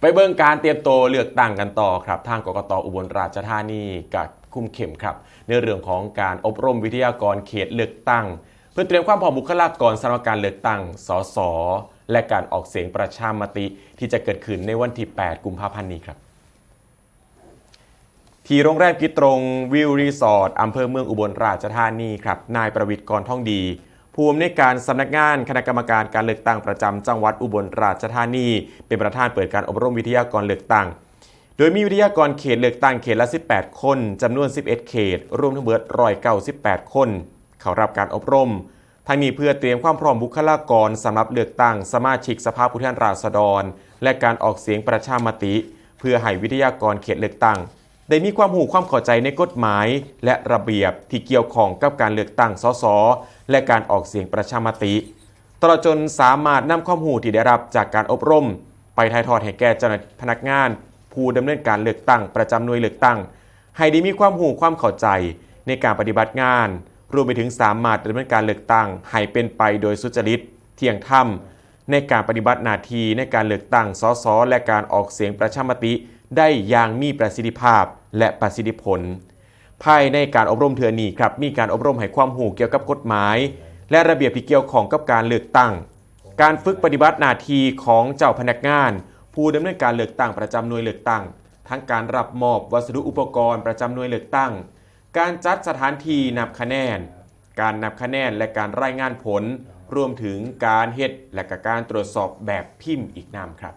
ไปเบิ่งการเตรียมตัวเลือกตั้งกันต่อครับทางกกต.อุบลราชธานีกับคุมเข้มครับในเรื่องของการอบรมวิทยากรเขตเลือกตั้งเพื่อเตรียมความพร้อมบุคลากรสำหรับการเลือกตั้งสสและการออกเสียงประชามติที่จะเกิดขึ้นในวันที่ 8 กุมภาพันธ์นี้ครับที่โรงแรมกิตรงวิวรีสอร์ทอำเภอเมืองอุบลราชธานีครับนายประวิตร กรท่องดีผู้อำนวยการสำนักงานคณะกรรมการการเลือกตั้งประจำจังหวัดอุบลราชธานีเป็นประธานเปิดการอบรมวิทยากรเลือกตั้งโดยมีวิทยากรเขตเลือกตั้งเขตละ 18 คนจำนวน 11 เขตรวมทั้งหมด198 คนเข้ารับการอบรมทั้งนี้เพื่อเตรียมความพร้อมบุคลากรสำหรับเลือกตั้งสมาชิกสภาผู้แทนราษฎรและการออกเสียงประชามติเพื่อให้วิทยากรเขตเลือกตั้งได้มีความรู้ความเข้าใจในกฎหมายและระเบียบที่เกี่ยวข้องกับการเลือกตั้งสสและการออกเสียงประชามติตลอดจนสามารถนำข้อมูลที่ได้รับจากการอบรมไปถ่ายทอดให้แก่เจ้าหน้าที่พนักงานผู้ดำเนินการเลือกตั้งประจำหน่วยเลือกตั้งให้ได้มีความรู้ความเข้าใจในการปฏิบัติงานรวมไปถึงสามารถดำเนินการเลือกตั้งให้เป็นไปโดยสุจริตเที่ยงธรรมในการปฏิบัติหน้าที่ในการเลือกตั้งสสและการออกเสียงประชามติได้อย่างมีประสิทธิภาพและประสิทธิผลภายในการอบรมเทื่อนี้ครับมีการอบรมให้ความรู้เกี่ยวกับกฎหมายและระเบียบที่เกี่ยวข้องกับการเลือกตั้งการฝึกปฏิบัติหน้าที่ของเจ้าพนักงานผู้ดำเนินการเลือกตั้งประจำหน่วยเลือกตั้งทั้งการรับมอบวัสดุอุปกรณ์ประจำหน่วยเลือกตั้งการจัดสถานที่นับคะแนนการนับคะแนนและการรายงานผลรวมถึงการเฮ็ดและการตรวจสอบแบบพิมพ์อีกนำครับ